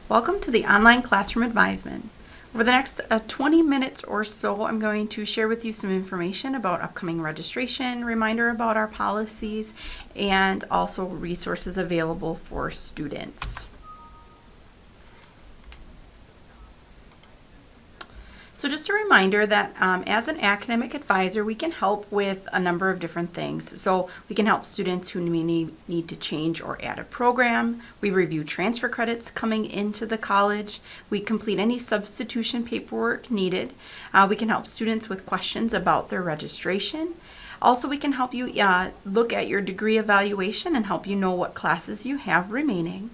Welcome to the Online Classroom Advisement. Over the next 20 minutes or so, I'm going to share with you some information about upcoming registration, reminder about our policies, and also resources available for students. So just a reminder that as an academic advisor, we can help with a number of different things. So we can help students who may need to change or add a program. We review transfer credits coming into the college. We complete any substitution paperwork needed. We can help students with questions about their registration. Also, we can help you look at your degree evaluation and help you know what classes you have remaining.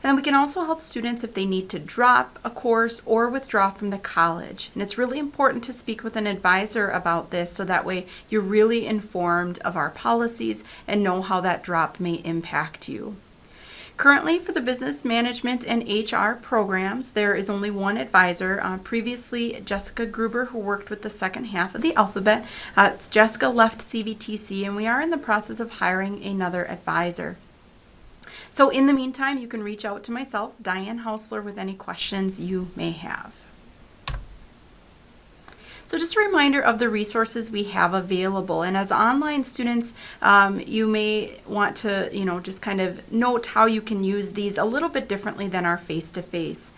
And then we can also help students if they need to drop a course or withdraw from the college. And it's really important to speak with an advisor about this so that way you're really informed of our policies and know how that drop may impact you. Currently, for the business management and HR programs, there is only one advisor. Previously, Jessica Gruber, who worked with the second half of the alphabet. Jessica left CVTC, and we are in the process of hiring another advisor. So in the meantime, you can reach out to myself, Diane Hausler, with any questions you may have. So just a reminder of the resources we have available. And as online students, you may want to, just kind of note how you can use these a little bit differently than our face-to-face.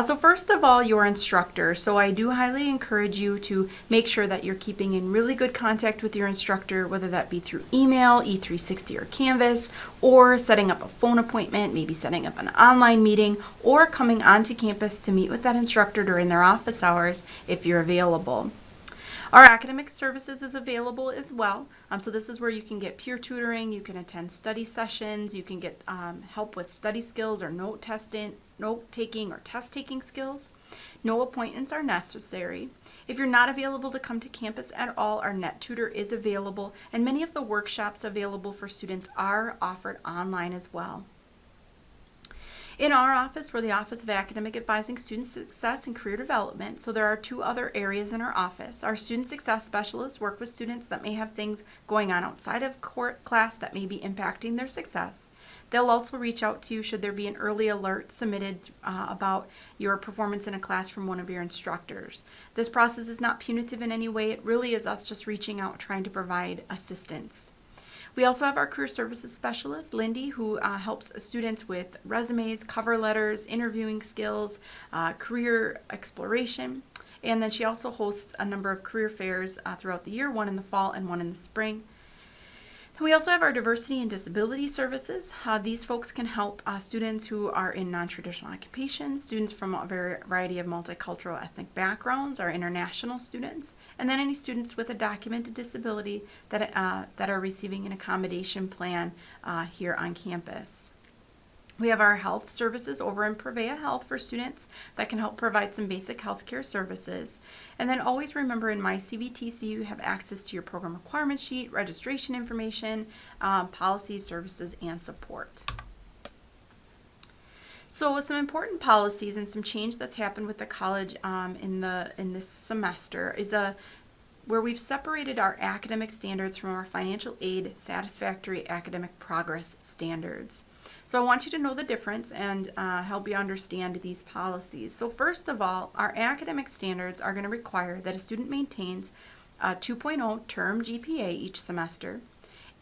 So first of all, your instructor. So I do highly encourage you to make sure that you're keeping in really good contact with your instructor, whether that be through email, E360 or Canvas, or setting up a phone appointment, maybe setting up an online meeting, or coming onto campus to meet with that instructor during their office hours if you're available. Our academic services is available as well. So this is where you can get peer tutoring, you can attend study sessions, you can get help with study skills or note taking or test taking skills. No appointments are necessary. If you're not available to come to campus at all, our net tutor is available, and many of the workshops available for students are offered online as well. In our office, we're the Office of Academic Advising, Student Success, and Career Development. So there are two other areas in our office. Our Student Success Specialists work with students that may have things going on outside of class that may be impacting their success. They'll also reach out to you should there be an early alert submitted about your performance in a class from one of your instructors. This process is not punitive in any way. It really is us just reaching out, trying to provide assistance. We also have our career services specialist, Lindy, who helps students with resumes, cover letters, interviewing skills, career exploration. And then she also hosts a number of career fairs throughout the year, one in the fall and one in the spring. Then we also have our diversity and disability services. These folks can help students who are in non-traditional occupations, students from a variety of multicultural ethnic backgrounds, our international students, and then any students with a documented disability that are receiving an accommodation plan here on campus. We have our health services over in Prevea Health for students that can help provide some basic healthcare services. And then always remember, in My CVTC, you have access to your program requirement sheet, registration information, policies, services, and support. So some important policies and some change that's happened with the college in this semester is where we've separated our academic standards from our financial aid satisfactory academic progress standards. So I want you to know the difference and help you understand these policies. So first of all, our academic standards are going to require that a student maintains a 2.0 term GPA each semester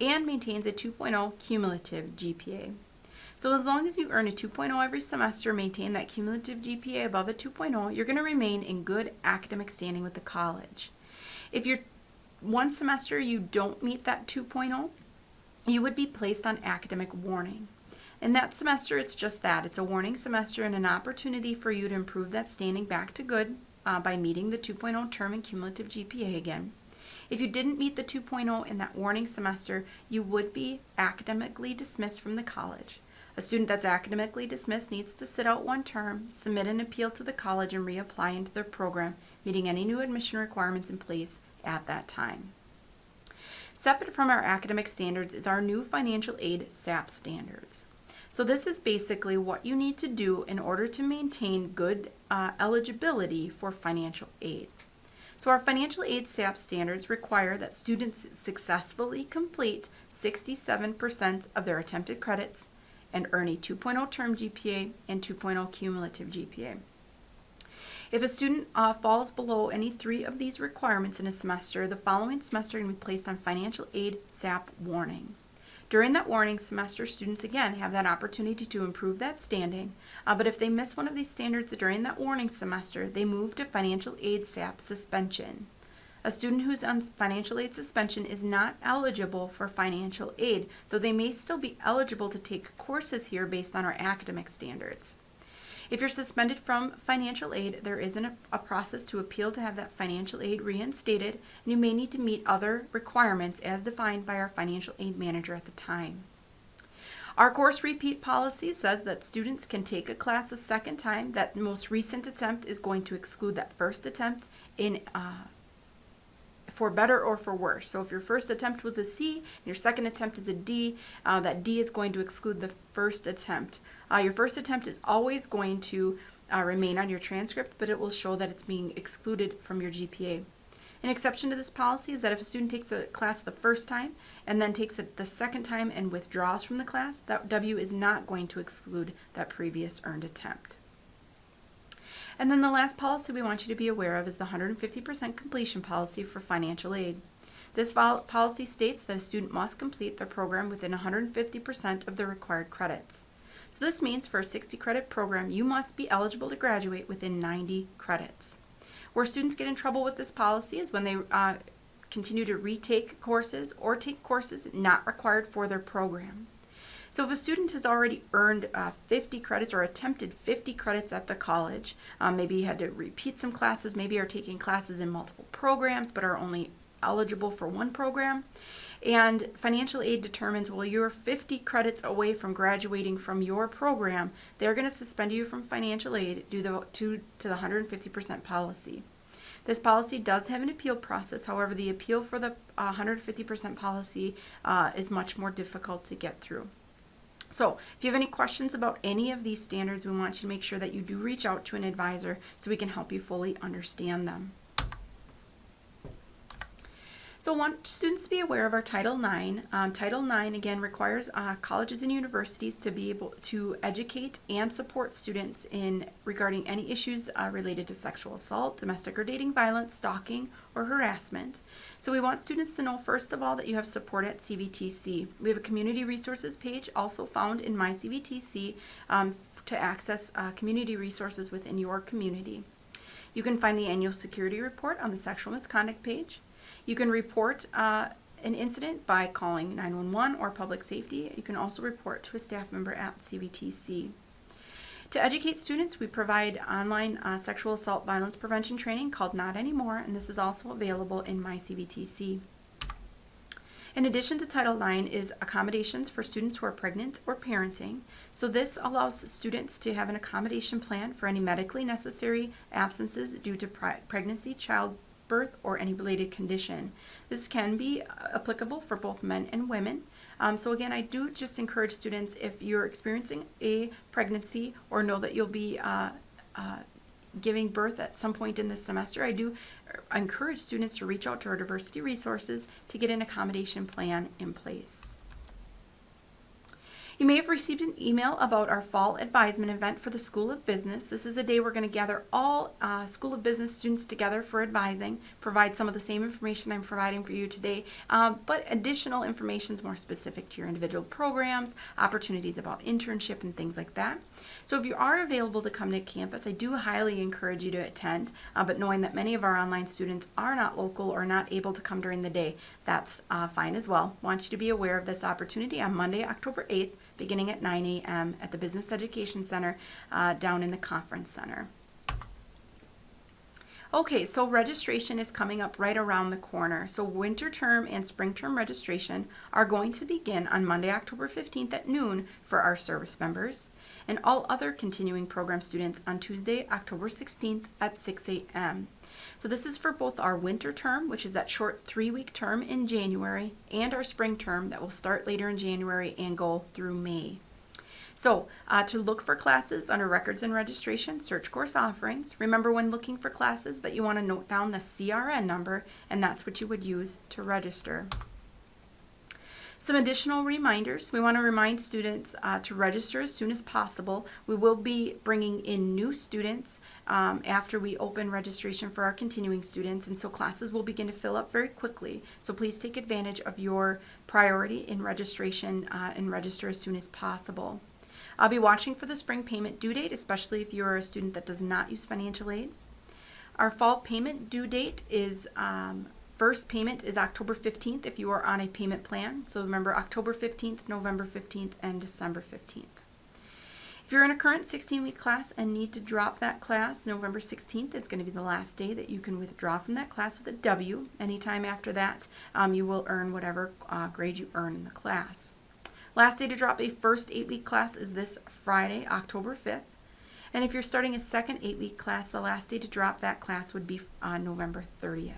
and maintains a 2.0 cumulative GPA. So as long as you earn a 2.0 every semester, maintain that cumulative GPA above a 2.0, you're going to remain in good academic standing with the college. If you're one semester you don't meet that 2.0, you would be placed on academic warning. In that semester, it's just that. It's a warning semester and an opportunity for you to improve that standing back to good by meeting the 2.0 term and cumulative GPA again. If you didn't meet the 2.0 in that warning semester, you would be academically dismissed from the college. A student that's academically dismissed needs to sit out one term, submit an appeal to the college, and reapply into their program, meeting any new admission requirements in place at that time. Separate from our academic standards is our new financial aid SAP standards. So this is basically what you need to do in order to maintain good eligibility for financial aid. So our financial aid SAP standards require that students successfully complete 67% of their attempted credits and earn a 2.0 term GPA and 2.0 cumulative GPA. If a student falls below any 3 of these requirements in a semester, the following semester can be placed on financial aid SAP warning. During that warning semester, students again have that opportunity to improve that standing, but if they miss one of these standards during that warning semester, they move to financial aid SAP suspension. A student who's on financial aid suspension is not eligible for financial aid, though they may still be eligible to take courses here based on our academic standards. If you're suspended from financial aid, there is a process to appeal to have that financial aid reinstated, and you may need to meet other requirements as defined by our financial aid manager at the time. Our course repeat policy says that students can take a class a second time. That most recent attempt is going to exclude that first attempt in for better or for worse. So if your first attempt was a C and your second attempt is a D, that D is going to exclude the first attempt. Your first attempt is always going to remain on your transcript, but it will show that it's being excluded from your GPA. An exception to this policy is that if a student takes a class the first time and then takes it the second time and withdraws from the class, that W is not going to exclude that previous earned attempt. And then the last policy we want you to be aware of is the 150% completion policy for financial aid. This policy states that a student must complete their program within 150% of the required credits. So this means for a 60 credit program, you must be eligible to graduate within 90 credits. Where students get in trouble with this policy is when they continue to retake courses or take courses not required for their program. So if a student has already earned 50 credits or attempted 50 credits at the college, maybe you had to repeat some classes, maybe are taking classes in multiple programs but are only eligible for one program, and financial aid determines, well, you're 50 credits away from graduating from your program, they're going to suspend you from financial aid due to the 150% policy. This policy does have an appeal process. However, the appeal for the 150% policy is much more difficult to get through. So if you have any questions about any of these standards, we want you to make sure that you do reach out to an advisor so we can help you fully understand them. So I want students to be aware of our Title IX. Title IX, again, requires colleges and universities to be able to educate and support students in regarding any issues related to sexual assault, domestic or dating violence, stalking, or harassment. So we want students to know, first of all, that you have support at CVTC. We have a community resources page also found in My CVTC to access community resources within your community. You can find the annual security report on the sexual misconduct page. You can report an incident by calling 911 or public safety. You can also report to a staff member at CVTC. To educate students, we provide online sexual assault violence prevention training called Not Anymore, and this is also available in My CVTC. In addition to Title IX is accommodations for students who are pregnant or parenting. So this allows students to have an accommodation plan for any medically necessary absences due to pregnancy, childbirth, or any related condition. This can be applicable for both men and women. So again, I do just encourage students, if you're experiencing a pregnancy or know that you'll be giving birth at some point in this semester, I do encourage students to reach out to our diversity resources to get an accommodation plan in place. You may have received an email about our fall advisement event for the School of Business. This is a day we're going to gather all School of Business students together for advising, provide some of the same information I'm providing for you today, but additional information is more specific to your individual programs, opportunities about internship and things like that. So if you are available to come to campus, I do highly encourage you to attend, but knowing that many of our online students are not local or not able to come during the day, that's fine as well. I want you to be aware of this opportunity on Monday, October 8th, beginning at 9 a.m. at the Business Education Center down in the Conference Center. Okay, so registration is coming up right around the corner. So winter term and spring term registration are going to begin on Monday, October 15th at noon for our service members, and all other continuing program students on Tuesday, October 16th at 6 a.m. So this is for both our winter term, which is that short 3-week term in January, and our spring term that will start later in January and go through May. So to look for classes under records and registration, search course offerings. Remember, when looking for classes, that you want to note down the CRN number, and that's what you would use to register. Some additional reminders. We want to remind students to register as soon as possible. We will be bringing in new students after we open registration for our continuing students, and so classes will begin to fill up very quickly. So please take advantage of your priority in registration and register as soon as possible. I'll be watching for the spring payment due date, especially if you're a student that does not use financial aid. Our fall payment due date is first payment is October 15th if you are on a payment plan. So remember, October 15th, November 15th, and December 15th. If you're in a current 16-week class and need to drop that class, November 16th is going to be the last day that you can withdraw from that class with a W. Anytime after that, you will earn whatever grade you earn in the class. Last day to drop a first 8-week class is this Friday, October 5th. And if you're starting a second 8-week class, the last day to drop that class would be on November 30th.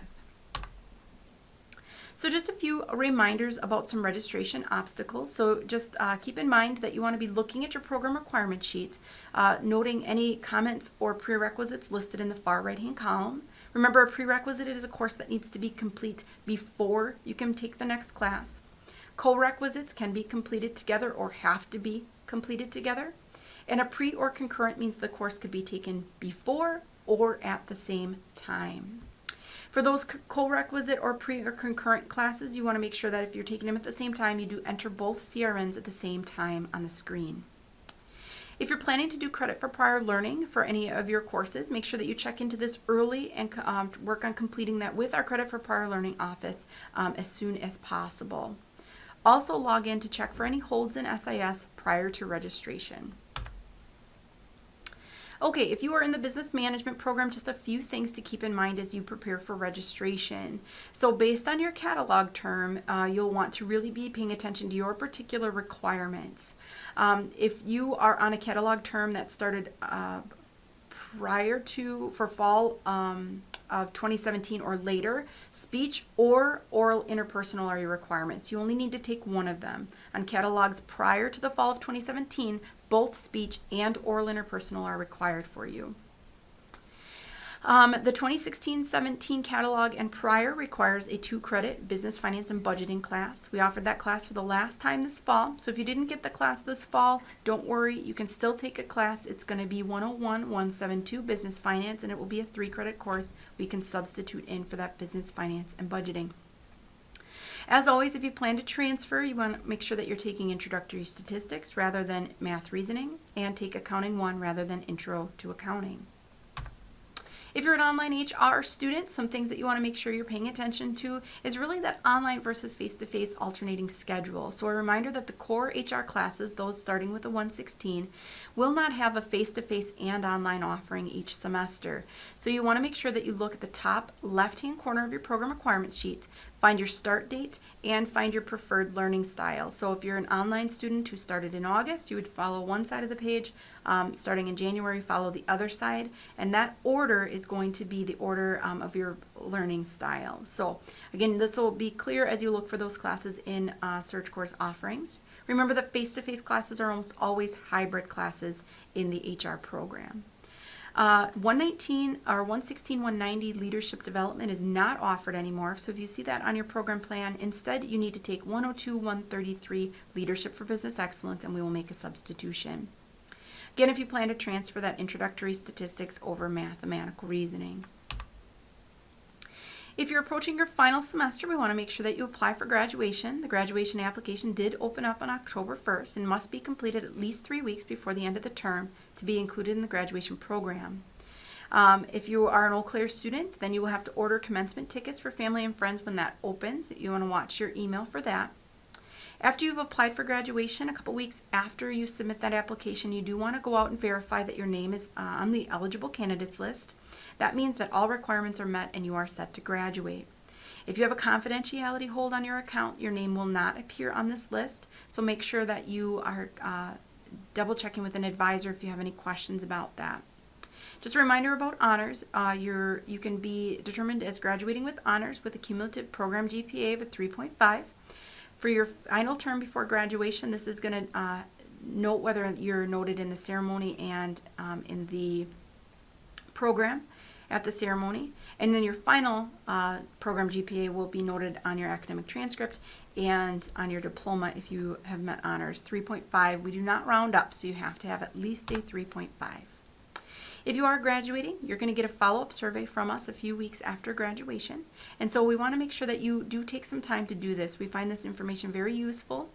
So just a few reminders about some registration obstacles. So just keep in mind that you want to be looking at your program requirement sheets, noting any comments or prerequisites listed in the far right-hand column. Remember, a prerequisite is a course that needs to be complete before you can take the next class. Co-requisites can be completed together or have to be completed together. And a pre or concurrent means the course could be taken before or at the same time. For those co-requisite or pre or concurrent classes, you want to make sure that if you're taking them at the same time, you do enter both CRNs at the same time on the screen. If you're planning to do credit for prior learning for any of your courses, make sure that you check into this early and work on completing that with our Credit for Prior Learning office as soon as possible. Also log in to check for any holds in SIS prior to registration. Okay, if you are in the business management program, just a few things to keep in mind as you prepare for registration. So based on your catalog term, you'll want to really be paying attention to your particular requirements. If you are on a catalog term that started for fall of 2017 or later, speech or oral interpersonal are your requirements. You only need to take one of them. On catalogs prior to the fall of 2017, both speech and oral interpersonal are required for you. The 2016-17 catalog and prior requires a 2-credit business, finance, and budgeting class. We offered that class for the last time this fall. So if you didn't get the class this fall, don't worry. You can still take a class. It's going to be 101-172 business finance, and it will be a 3-credit course we can substitute in for that business, finance, and budgeting. As always, if you plan to transfer, you want to make sure that you're taking introductory statistics rather than math reasoning, and take accounting 1 rather than intro to accounting. If you're an online HR student, some things that you want to make sure you're paying attention to is really that online versus face-to-face alternating schedule. So a reminder that the core HR classes, those starting with the 116, will not have a face-to-face and online offering each semester. So you want to make sure that you look at the top left-hand corner of your program requirement sheet, find your start date, and find your preferred learning style. So if you're an online student who started in August, you would follow one side of the page. Starting in January, follow the other side. And that order is going to be the order of your learning style. So again, this will be clear as you look for those classes in Search Course offerings. Remember that face-to-face classes are almost always hybrid classes in the HR program. 119 or 116-190 leadership development is not offered anymore. So if you see that on your program plan, instead you need to take 102-133 leadership for business excellence, and we will make a substitution. Again, if you plan to transfer that introductory statistics over mathematical reasoning. If you're approaching your final semester, we want to make sure that you apply for graduation. The graduation application did open up on October 1st and must be completed at least 3 weeks before the end of the term to be included in the graduation program. If you are an Eau Claire student, then you will have to order commencement tickets for family and friends when that opens. You want to watch your email for that. After you've applied for graduation, a couple weeks after you submit that application, you do want to go out and verify that your name is on the eligible candidates list. That means that all requirements are met and you are set to graduate. If you have a confidentiality hold on your account, your name will not appear on this list, so make sure that you are double checking with an advisor if you have any questions about that. Just a reminder about honors. You can be determined as graduating with honors with a cumulative program GPA of a 3.5. For your final term before graduation, this is going to note whether you're noted in the ceremony and in the program. at the ceremony. And then your final program GPA will be noted on your academic transcript and on your diploma if you have met honors. 3.5, we do not round up, so you have to have at least a 3.5. If you are graduating, you're going to get a follow-up survey from us a few weeks after graduation. And so we want to make sure that you do take some time to do this. We find this information very useful.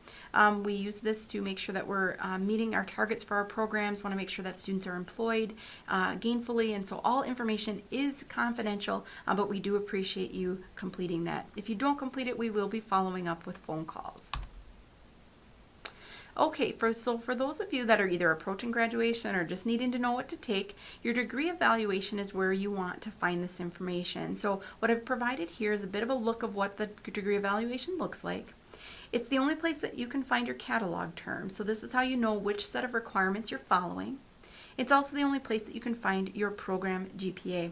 We use this to make sure that we're meeting our targets for our programs, want to make sure that students are employed gainfully. And so all information is confidential, but we do appreciate you completing that. If you don't complete it, we will be following up with phone calls. Okay, so for those of you that are either approaching graduation or just needing to know what to take, your degree evaluation is where you want to find this information. So what I've provided here is a bit of a look of what the degree evaluation looks like. It's the only place that you can find your catalog terms, so this is how you know which set of requirements you're following. It's also the only place that you can find your program GPA.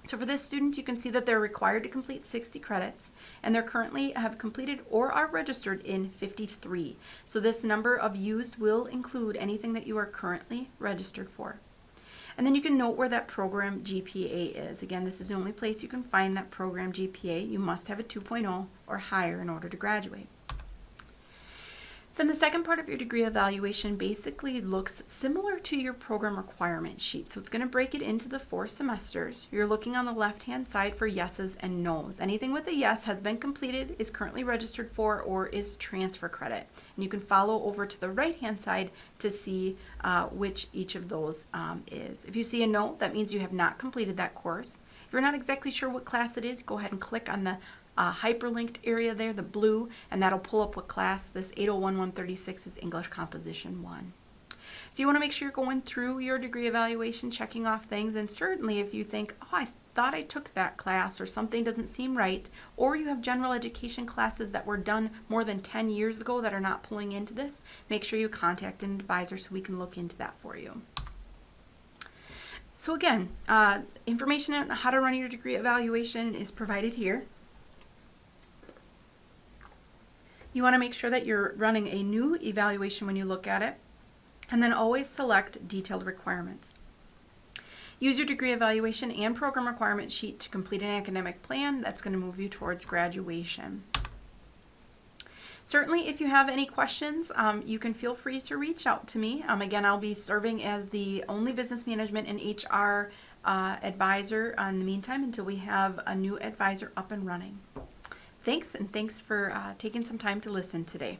So for this student, you can see that they're required to complete 60 credits, and they're currently have completed or are registered in 53. So this number of used will include anything that you are currently registered for. And then you can note where that program GPA is. Again, this is the only place you can find that program GPA. You must have a 2.0 or higher in order to graduate. Then the second part of your degree evaluation basically looks similar to your program requirement sheet. So it's going to break it into the 4 semesters. You're looking on the left-hand side for yeses and nos. Anything with a yes has been completed, is currently registered for, or is transfer credit. And you can follow over to the right-hand side to see which each of those is. If you see a no, that means you have not completed that course. If you're not exactly sure what class it is, go ahead and click on the hyperlinked area there, the blue, and that'll pull up what class. This 801-136 is English Composition 1. So you want to make sure you're going through your degree evaluation, checking off things, and certainly if you think, oh, I thought I took that class or something doesn't seem right, or you have general education classes that were done more than 10 years ago that are not pulling into this, make sure you contact an advisor so we can look into that for you. So again, information on how to run your degree evaluation is provided here. You want to make sure that you're running a new evaluation when you look at it, and then always select detailed requirements. Use your degree evaluation and program requirement sheet to complete an academic plan that's going to move you towards graduation. Certainly, if you have any questions, you can feel free to reach out to me. Again, I'll be serving as the only business management and HR advisor in the meantime until we have a new advisor up and running. Thanks, and thanks for taking some time to listen today.